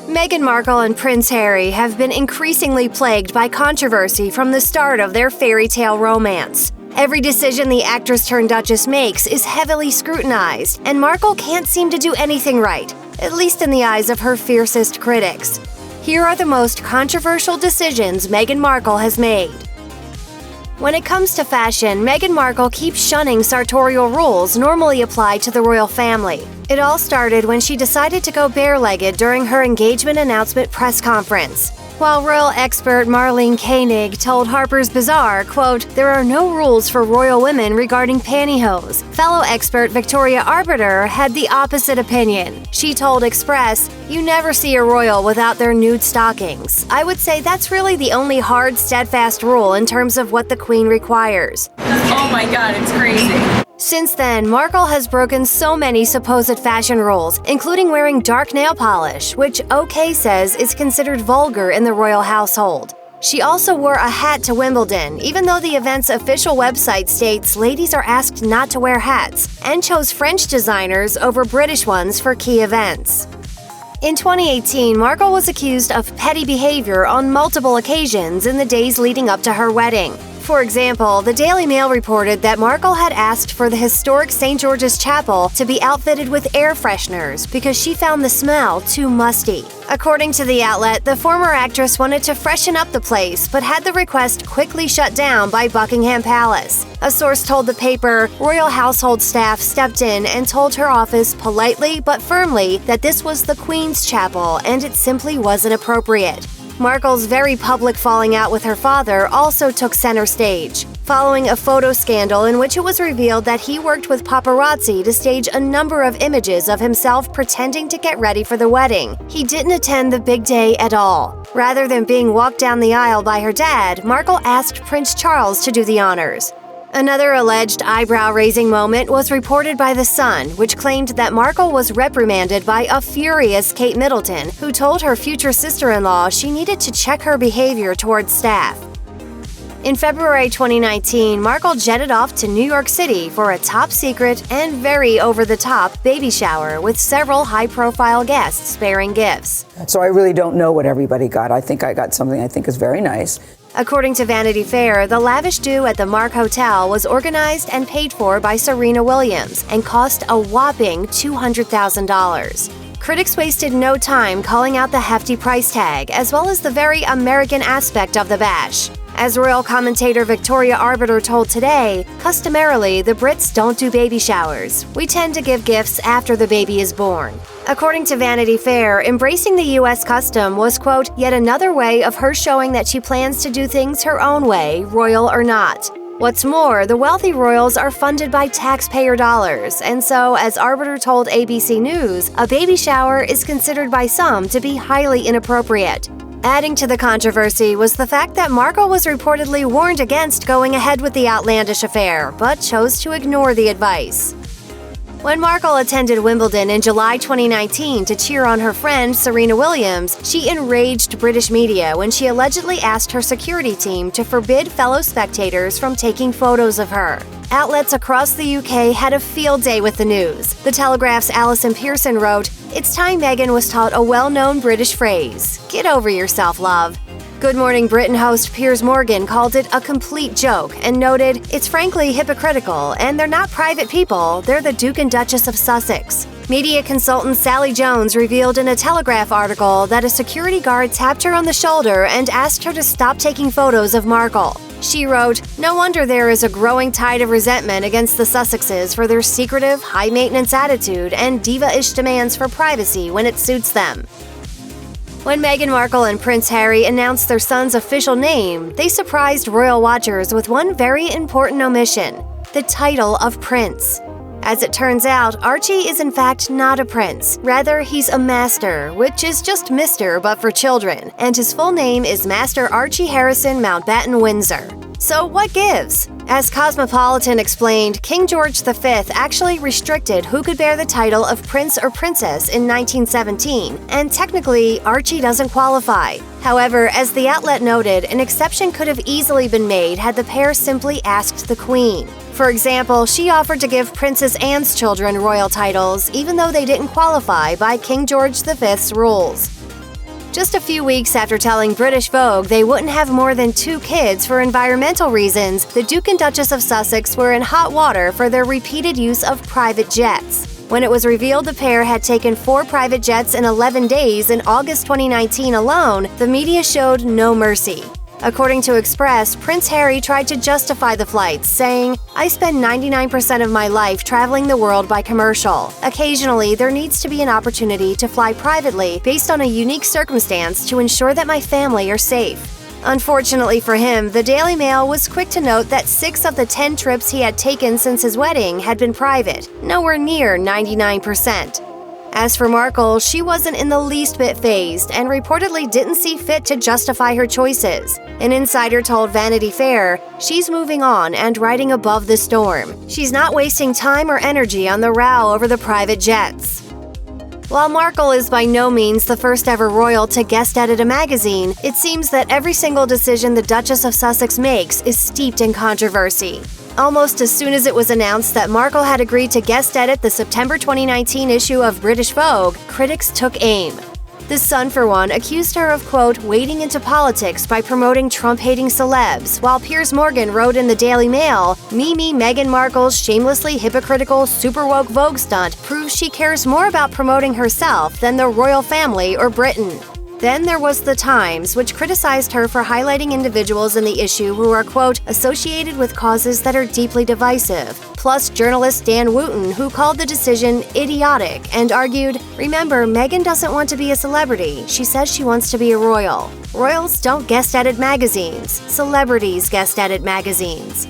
Meghan Markle and Prince Harry have been increasingly plagued by controversy from the start of their fairy tale romance. Every decision the actress-turned-duchess makes is heavily scrutinized, and Markle can't seem to do anything right, at least in the eyes of her fiercest critics. Here are the most controversial decisions Meghan Markle has made. When it comes to fashion, Meghan Markle keeps shunning sartorial rules normally applied to the royal family. It all started when she decided to go bare-legged during her engagement announcement press conference. While royal expert Marlene Koenig told Harper's Bazaar, quote, "There are no rules for royal women regarding pantyhose," fellow expert Victoria Arbiter had the opposite opinion. She told Express, "You never see a royal without their nude stockings. I would say that's really the only hard, steadfast rule in terms of what the Queen requires." Oh my god, it's crazy. Since then, Markle has broken so many supposed fashion rules, including wearing dark nail polish, which OK says is considered vulgar in the royal household. She also wore a hat to Wimbledon, even though the event's official website states ladies are asked not to wear hats, and chose French designers over British ones for key events. In 2018, Markle was accused of petty behavior on multiple occasions in the days leading up to her wedding. For example, the Daily Mail reported that Markle had asked for the historic St. George's Chapel to be outfitted with air fresheners because she found the smell too musty. According to the outlet, the former actress wanted to freshen up the place but had the request quickly shut down by Buckingham Palace. A source told the paper, royal household staff stepped in and told her office politely but firmly that this was the Queen's chapel and it simply wasn't appropriate. Markle's very public falling out with her father also took center stage, following a photo scandal in which it was revealed that he worked with paparazzi to stage a number of images of himself pretending to get ready for the wedding. He didn't attend the big day at all. Rather than being walked down the aisle by her dad, Markle asked Prince Charles to do the honors. Another alleged eyebrow-raising moment was reported by The Sun, which claimed that Markle was reprimanded by a furious Kate Middleton, who told her future sister-in-law she needed to check her behavior towards staff. In February 2019, Markle jetted off to New York City for a top-secret and very over-the-top baby shower with several high-profile guests bearing gifts. So I really don't know what everybody got. I think I got something I think is very nice. According to Vanity Fair, the lavish do at the Mark Hotel was organized and paid for by Serena Williams and cost a whopping $200,000. Critics wasted no time calling out the hefty price tag, as well as the very American aspect of the bash. As royal commentator Victoria Arbiter told Today, customarily, the Brits don't do baby showers. We tend to give gifts after the baby is born. According to Vanity Fair, embracing the U.S. custom was, quote, yet another way of her showing that she plans to do things her own way, royal or not. What's more, the wealthy royals are funded by taxpayer dollars, and so, as Arbiter told ABC News, a baby shower is considered by some to be highly inappropriate. Adding to the controversy was the fact that Markle was reportedly warned against going ahead with the outlandish affair, but chose to ignore the advice. When Markle attended Wimbledon in July 2019 to cheer on her friend Serena Williams, she enraged British media when she allegedly asked her security team to forbid fellow spectators from taking photos of her. Outlets across the UK had a field day with the news. The Telegraph's Alison Pearson wrote, "It's time Meghan was taught a well-known British phrase. Get over yourself, love." Good Morning Britain host Piers Morgan called it a complete joke and noted, "It's frankly hypocritical, and they're not private people, they're the Duke and Duchess of Sussex." Media consultant Sally Jones revealed in a Telegraph article that a security guard tapped her on the shoulder and asked her to stop taking photos of Markle. She wrote, "No wonder there is a growing tide of resentment against the Sussexes for their secretive, high-maintenance attitude and diva-ish demands for privacy when it suits them." When Meghan Markle and Prince Harry announced their son's official name, they surprised royal watchers with one very important omission: the title of prince. As it turns out, Archie is in fact not a prince. Rather, he's a master, which is just Mr. but for children, and his full name is Master Archie Harrison Mountbatten Windsor. So what gives? As Cosmopolitan explained, King George V actually restricted who could bear the title of prince or princess in 1917, and technically, Archie doesn't qualify. However, as the outlet noted, an exception could have easily been made had the pair simply asked the Queen. For example, she offered to give Princess Anne's children royal titles, even though they didn't qualify by King George V's rules. Just a few weeks after telling British Vogue they wouldn't have more than 2 kids for environmental reasons, the Duke and Duchess of Sussex were in hot water for their repeated use of private jets. When it was revealed the pair had taken 4 private jets in 11 days in August 2019 alone, the media showed no mercy. According to Express, Prince Harry tried to justify the flights, saying, "I spend 99% of my life traveling the world by commercial. Occasionally, there needs to be an opportunity to fly privately based on a unique circumstance to ensure that my family are safe." Unfortunately for him, the Daily Mail was quick to note that 6 of the 10 trips he had taken since his wedding had been private, nowhere near 99%. As for Markle, she wasn't in the least bit fazed and reportedly didn't see fit to justify her choices. An insider told Vanity Fair, "She's moving on and riding above the storm. She's not wasting time or energy on the row over the private jets." While Markle is by no means the first ever royal to guest edit a magazine, it seems that every single decision the Duchess of Sussex makes is steeped in controversy. Almost as soon as it was announced that Markle had agreed to guest edit the September 2019 issue of British Vogue, critics took aim. The Sun, for one, accused her of, quote, wading into politics by promoting Trump-hating celebs, while Piers Morgan wrote in the Daily Mail, Meghan Markle's shamelessly hypocritical super woke Vogue stunt proves she cares more about promoting herself than the royal family or Britain. Then there was The Times, which criticized her for highlighting individuals in the issue who are, quote, associated with causes that are deeply divisive. Plus journalist Dan Wooten, who called the decision idiotic and argued, remember, Meghan doesn't want to be a celebrity. She says she wants to be a royal. Royals don't guest edit magazines. Celebrities guest edit magazines.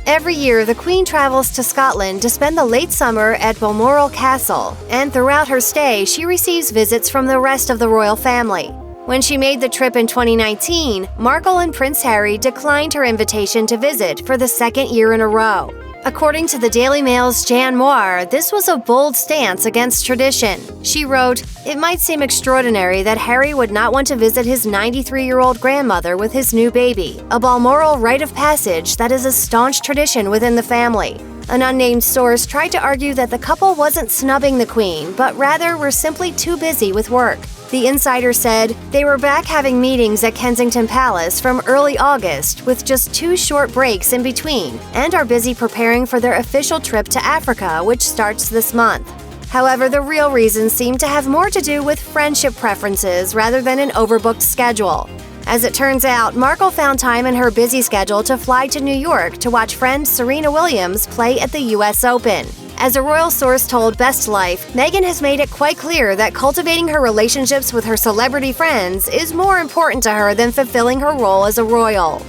Every year, the Queen travels to Scotland to spend the late summer at Balmoral Castle, and throughout her stay, she receives visits from the rest of the royal family. When she made the trip in 2019, Markle and Prince Harry declined her invitation to visit for the 2nd year in a row. According to the Daily Mail's Jan Moir, this was a bold stance against tradition. She wrote, "It might seem extraordinary that Harry would not want to visit his 93-year-old grandmother with his new baby, a Balmoral rite of passage that is a staunch tradition within the family." An unnamed source tried to argue that the couple wasn't snubbing the Queen, but rather were simply too busy with work. The insider said, "They were back having meetings at Kensington Palace from early August, with just 2 short breaks in between, and are busy preparing for their official trip to Africa, which starts this month." However, the real reason seemed to have more to do with friendship preferences rather than an overbooked schedule. As it turns out, Markle found time in her busy schedule to fly to New York to watch friend Serena Williams play at the US Open. As a royal source told Best Life, Meghan has made it quite clear that cultivating her relationships with her celebrity friends is more important to her than fulfilling her role as a royal.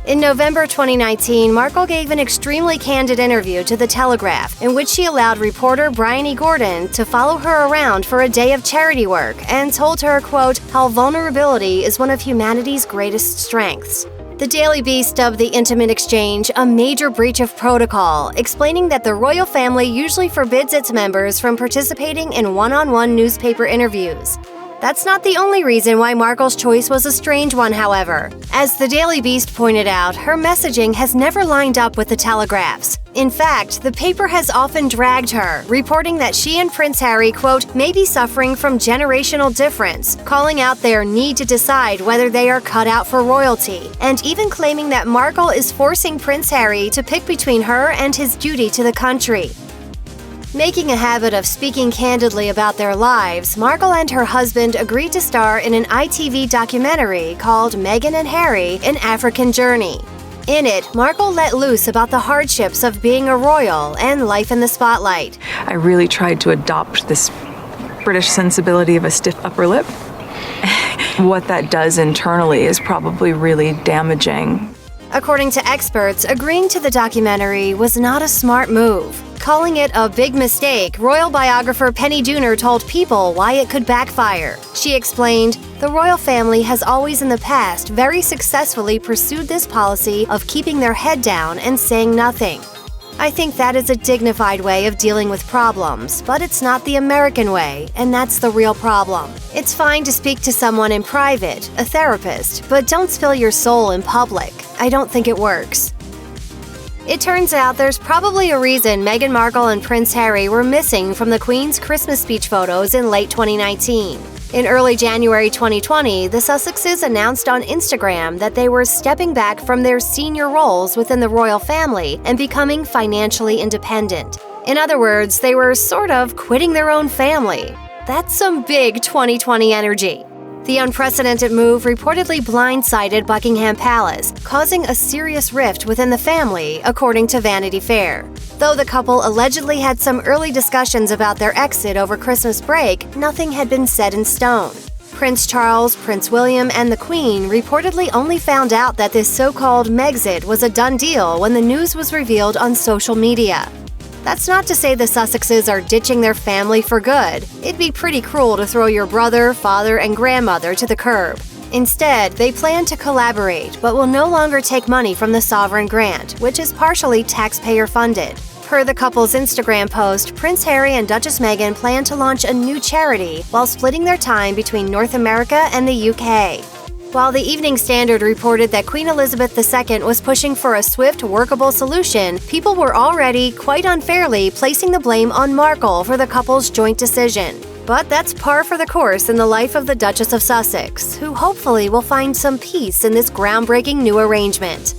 In November 2019, Markle gave an extremely candid interview to The Telegraph, in which she allowed reporter Bryony Gordon to follow her around for a day of charity work and told her, quote, how vulnerability is one of humanity's greatest strengths. The Daily Beast dubbed the intimate exchange a major breach of protocol, explaining that the royal family usually forbids its members from participating in one-on-one newspaper interviews. That's not the only reason why Markle's choice was a strange one, however. As the Daily Beast pointed out, her messaging has never lined up with the Telegraph's. In fact, the paper has often dragged her, reporting that she and Prince Harry, quote, may be suffering from generational difference, calling out their need to decide whether they are cut out for royalty, and even claiming that Markle is forcing Prince Harry to pick between her and his duty to the country. Making a habit of speaking candidly about their lives, Markle and her husband agreed to star in an ITV documentary called Meghan and Harry: An African Journey. In it, Markle let loose about the hardships of being a royal and life in the spotlight. I really tried to adopt this British sensibility of a stiff upper lip. What that does internally is probably really damaging. According to experts, agreeing to the documentary was not a smart move. Calling it a big mistake, royal biographer Penny Dooner told People why it could backfire. She explained, the royal family has always in the past very successfully pursued this policy of keeping their head down and saying nothing. I think that is a dignified way of dealing with problems, but it's not the American way, and that's the real problem. It's fine to speak to someone in private, a therapist, but don't spill your soul in public. I don't think it works. It turns out there's probably a reason Meghan Markle and Prince Harry were missing from the Queen's Christmas speech photos in late 2019. In early January 2020, the Sussexes announced on Instagram that they were stepping back from their senior roles within the royal family and becoming financially independent. In other words, they were sort of quitting their own family. That's some big 2020 energy. The unprecedented move reportedly blindsided Buckingham Palace, causing a serious rift within the family, according to Vanity Fair. Though the couple allegedly had some early discussions about their exit over Christmas break, nothing had been set in stone. Prince Charles, Prince William, and the Queen reportedly only found out that this so-called Megxit was a done deal when the news was revealed on social media. That's not to say the Sussexes are ditching their family for good. It'd be pretty cruel to throw your brother, father, and grandmother to the curb. Instead, they plan to collaborate, but will no longer take money from the sovereign grant, which is partially taxpayer-funded. Per the couple's Instagram post, Prince Harry and Duchess Meghan plan to launch a new charity while splitting their time between North America and the UK. While the Evening Standard reported that Queen Elizabeth II was pushing for a swift, workable solution, people were already, quite unfairly, placing the blame on Markle for the couple's joint decision. But that's par for the course in the life of the Duchess of Sussex, who hopefully will find some peace in this groundbreaking new arrangement.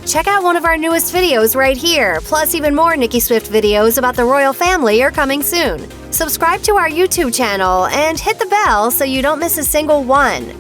Check out one of our newest videos right here, plus even more Nicki Swift videos about the royal family are coming soon. Subscribe to our YouTube channel and hit the bell so you don't miss a single one.